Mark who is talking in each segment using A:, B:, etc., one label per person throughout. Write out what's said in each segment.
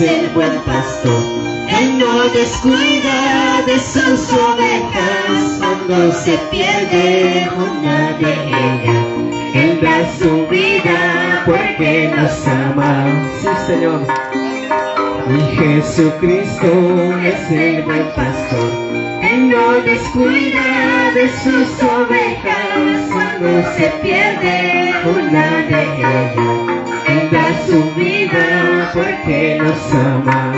A: es el buen pastor. Él no descuida de sus ovejas cuando se pierde una de ellas. Él da su vida porque nos ama. Sí, Señor. Y Jesucristo es el buen pastor. Él no descuida de sus ovejas cuando se pierde una de ellas. Él da su vida porque nos ama.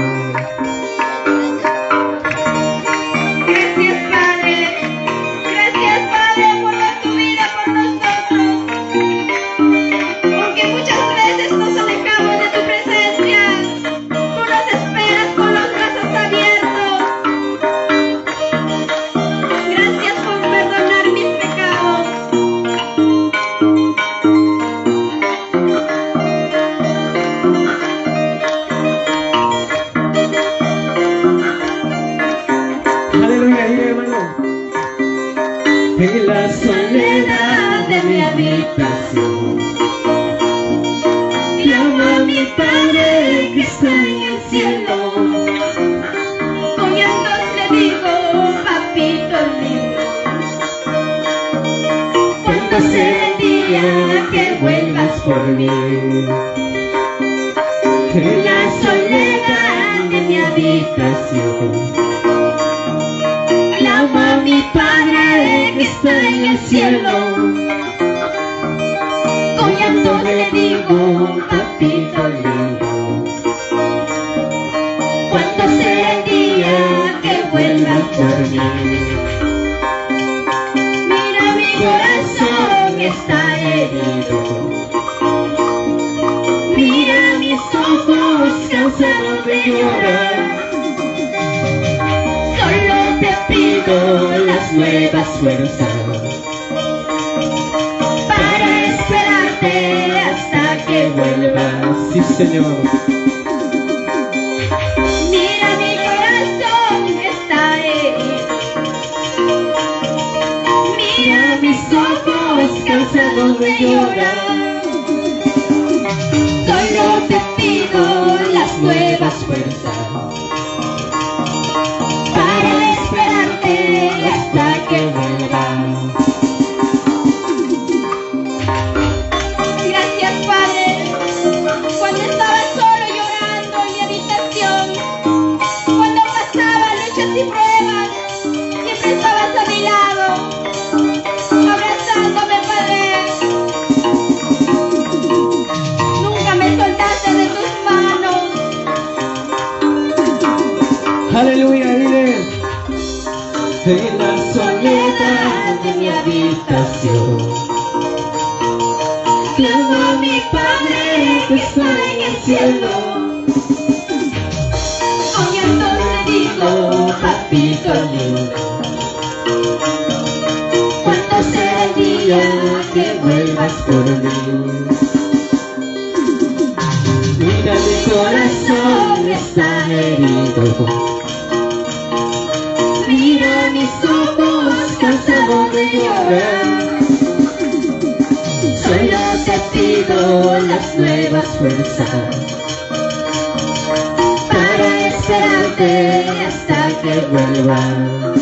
A: En la soledad de mi habitación clamo a mi Padre que está en el cielo.
B: Con llantos le digo, papito lindo,
A: ¿cuándo será el día que vuelvas por mí? En la soledad de mi habitación clamo a mi Padre que está en el cielo. Con llanto le digo, papito lindo, ¿cuándo será el día que vuelvas por mí?
B: mira mi
A: Corazón está herido, mira mis ojos cansados de llorar. Solo te pido las nuevas fuerzas para esperarte hasta que vuelvas. Sí, Señor.
B: Mira mi corazón está herido,
A: Mira mis ojos cansados de llorar. Solo te pido las nuevas fuerzas para esperarte hasta que vuelvas.
B: gracias Padre. Cuando estaba solo llorando en mi habitación, cuando pasaba luchas y pruebas, siempre estabas a mi lado, abrazándome, Padre. Nunca me soltaste de tus manos.
A: Aleluya, dile. En la soledad de mi habitación clamo a mi Padre que está en el cielo.
B: Con llanto le digo,
A: Papito lindo, ¿cuándo será el día que vuelvas por mí? Mira mi corazón está herido, mira mis ojos cansados de llorar. Solo te pido las nuevas fuerzas para esperarte hasta que vuelvas.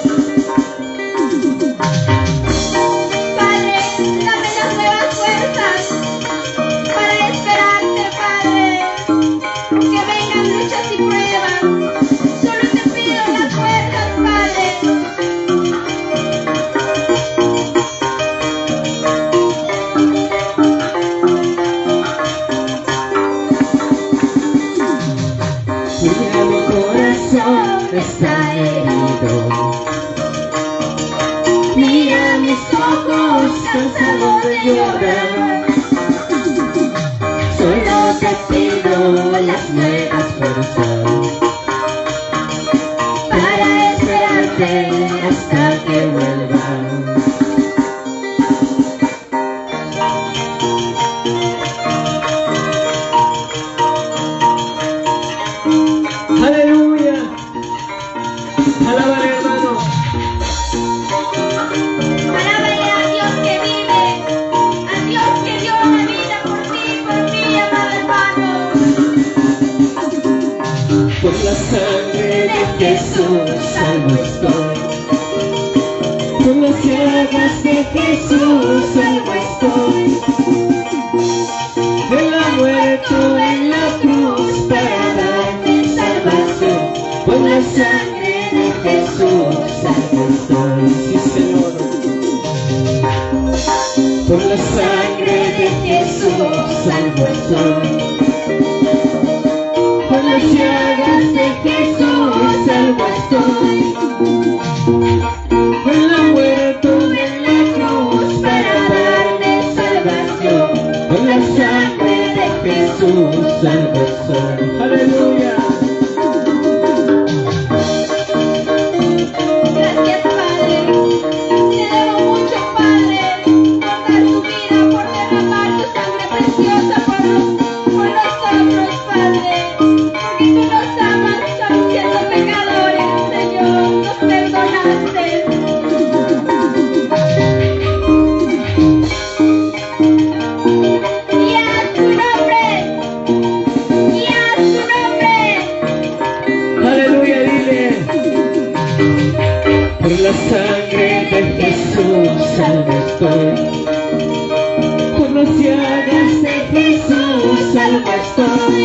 B: Padre, dame las nuevas fuerzas para esperarte, Padre. Que vengan luchas y pruebas. Solo te pido las fuerzas, Padre.
A: Mira mi corazón está herido, mira mis ojos cansados de llorar. Solo te pido las nuevas fuerzas para esperarte hasta que vuelvas. Aleluya. Alábale, hermano.
B: Alábale a Dios que vive, a Dios que dio la vida por ti, amado hermano.
A: Por la sangre de Jesús salvo estoy. Por las llagas de Jesús salvo estoy. Él ha muerto en la cruz para darme salvación. Por la sangre de Jesús salvo estoy. Sí, Señor. Por la sangre de Jesús salvo estoy. Por las llagas de Jesús salvo estoy. Él ha muerto en la cruz para darme salvación. Por la sangre de Jesús salvo estoy. Aleluya.
B: Gracias, Padre. Te debo mucho, Padre, por dar tu vida, por derramar tu sangre preciosa por nosotros, Padre. Porque tú nos amas, aún siendo pecadores, Señor, nos perdonaste. Y a tu nombre, y a tu nombre.
A: Aleluya, dile. Por la sangre de Jesús salvo estoy. Por las llagas de Jesús salvo estoy.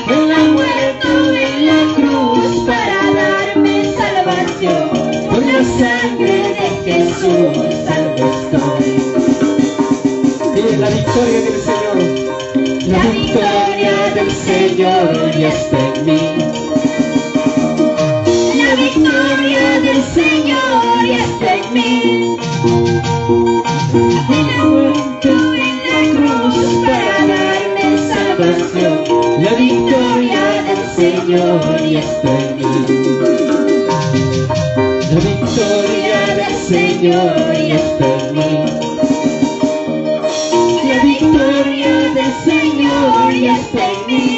A: Él ha muerto en la cruz para darme salvación. Por la sangre de Jesús salvo estoy. Dile la victoria del Señor. La victoria del Señor ya está en mí. La victoria del Señor ya está en mí. Él ha muerto en la cruz para darme salvación. La victoria del Señor ya está en mí. La victoria del Señor ya está en mí. La victoria del Señor ya está en mí.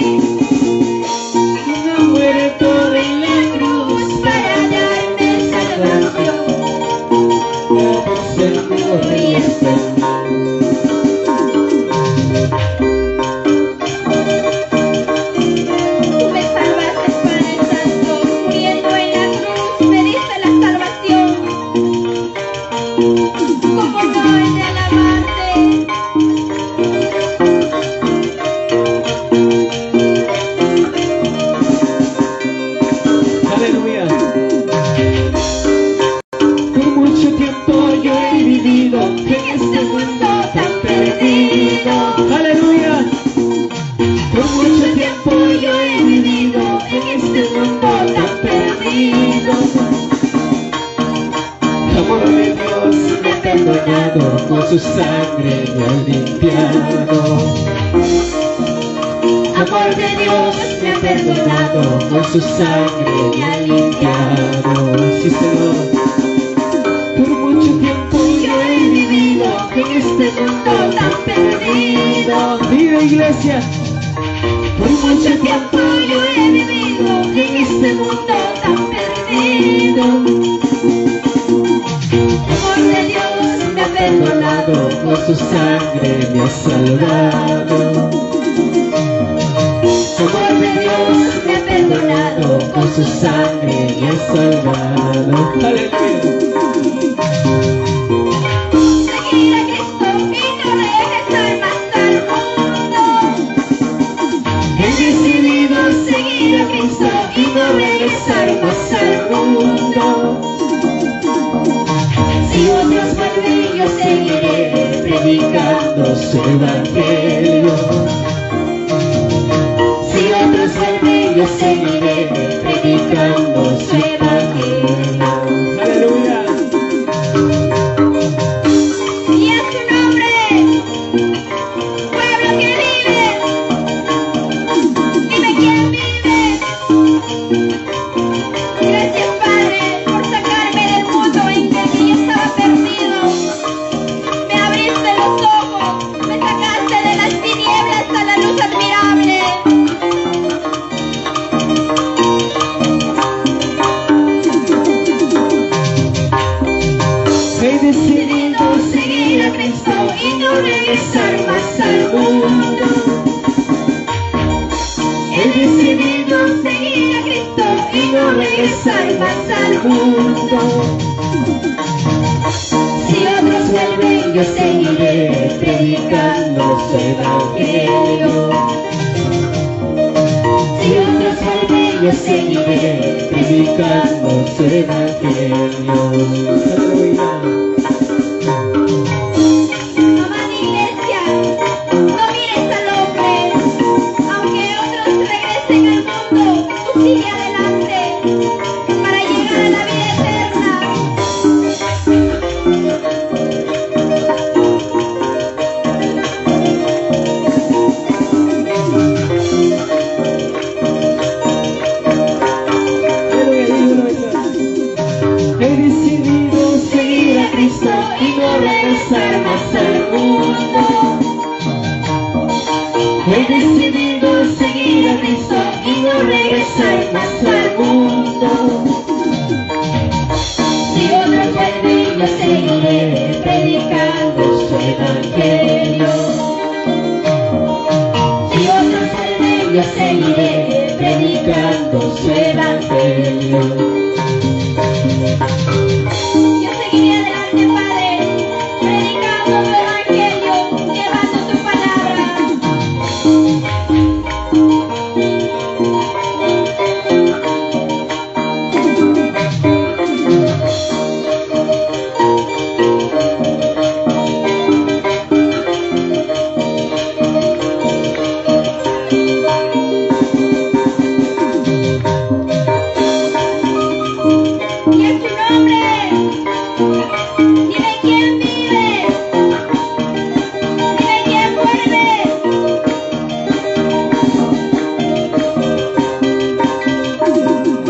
A: Él ha muerto en la cruz para darme salvación. El Señor ya está en mí.
B: Tú me salvaste, Padre Santo, muriendo en la cruz, me diste la salvación. ¿Cómo no he de alabarte?
A: Aleluya. Por mucho tiempo yo he vivido en este mundo tan perdido. Aleluya. Por mucho tiempo yo he vivido en este mundo tan perdido. Amor de Dios me ha perdonado, con su sangre me ha limpiado. Amor de Dios me ha perdonado, con su sangre me ha limpiado. Sí, Señor. Por mucho tiempo yo he vivido en este mundo tan perdido. Vive, iglesia. Por mucho tiempo yo he vivido en este mundo tan perdido. Amor de Dios me ha perdonado, con su sangre me ha salvado. Amor de Dios me ha perdonado, con su sangre me ha salvado. Aleluya.
B: Seguir a Cristo y no regresar más al mundo.
A: He decidido seguir a Cristo y no regresar más al mundo. Si otros vuelven, yo seguiré predicando su evangelio. Si otros vuelven, yo seguiré predicando su evangelio. Aleluya.
B: Y a tu nombre, pueblo que vive, dime quién vive. Gracias, Padre, por sacarme del mundo en que yo estaba perdido. Me abriste los ojos, me sacaste de las tinieblas a la
A: He decidido seguir a Cristo y no regresar más al mundo. Si otros vuelven, yo seguiré predicando su evangelio. Si otros vuelven, yo seguiré predicando su evangelio.
B: Amada iglesia, no mires al hombre. Aunque otros regresen al mundo, tú sigue adelante para llegar a la vida eterna.
A: He decidido seguir a Cristo y no regresar más al mundo. He decidido seguir a Cristo y no regresar más al mundo. Si otros vuelven, yo seguiré predicando su evangelio. Si otros vuelven, yo seguiré predicando su evangelio.
B: Yo seguiré adelante, Padre, predicando tu evangelio, llevando tu palabra. Y en tu nombre, dime quién vive, dime quién vuelve.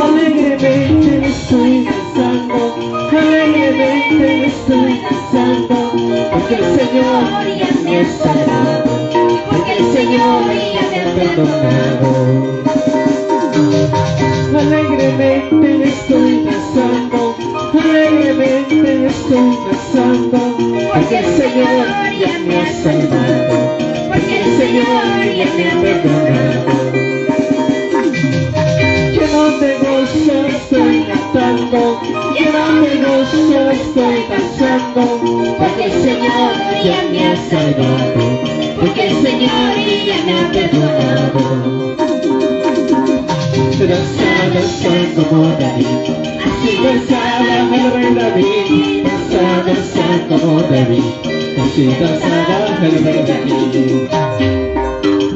A: Alegremente me estoy danzando, alegremente me estoy danzando, porque el Señor ya me ha salvado, porque el Señor ya me ha perdonado. Alegremente me estoy danzando, alegremente me estoy danzando, porque el Señor ya me ha salvado, porque el Señor ya me ha perdonado. Lleno de gozo estoy cantando, lleno de gozo estoy danzando, porque el Señor ya me ha salvado, porque el Señor ya me ha perdonado. Danza, danza como David, así danzaba el rey David. Danza, danza como David, así danzaba el rey David.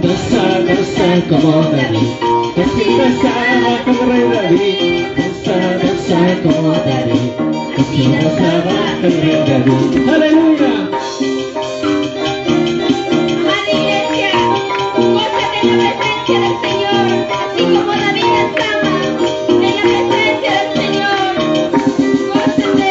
A: Danza, danza como David, así danzaba el rey David. Danza, danza como David, así danzaba el rey David. ¡Aleluya!
B: Amada iglesia, gózate en la presencia del Señor, así como David danzaba en la presencia del Señor. Gózate.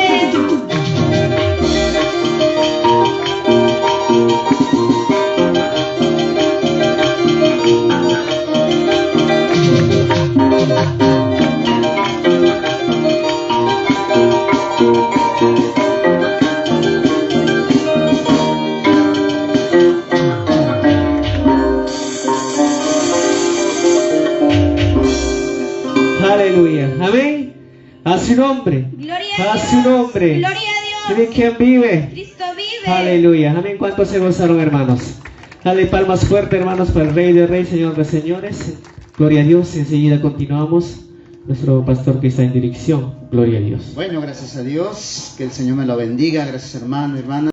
A: Aleluya, amén. A su nombre,
B: Gloria
A: a su nombre.
B: Gloria a Dios.
A: ¿Saben quién vive?
B: Cristo vive.
A: Aleluya, amén. ¿Cuántos se gozaron, hermanos? Dale palmas fuertes, hermanos, para el Rey de Reyes, Señor de Señores. Gloria a Dios. Enseguida continuamos. Nuestro pastor que está en dirección. Gloria a Dios.
C: Bueno, gracias a Dios. Que el Señor me lo bendiga. Gracias, hermano, hermana.